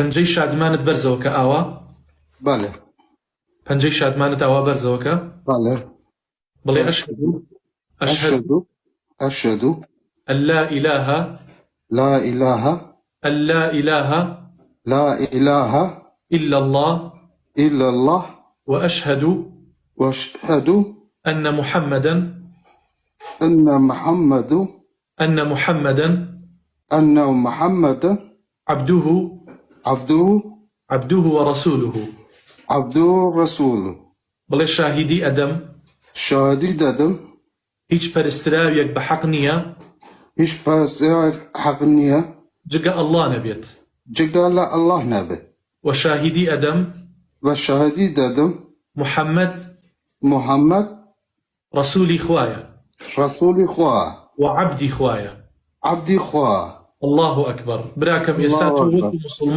پەنجەی شادمانت بەرزەوە کە ئاوا؟ بله. پەنجەی شادمانت ئاوا بەرزەوە کە؟ بله. بڵێ أشهد أن لا إله لا إله إلا الله وأشهد أن محمدا عبده ورسوله. بڵێ شاهیدی ئەدەم هیچ پەرستراویەک بە حەق نییە جگە ئەڵڵا نەبێت. وشاهدي أدم محمد رسولي خوايا وعبدي خوايا. الله أكبر. براكم إساتو مسلمان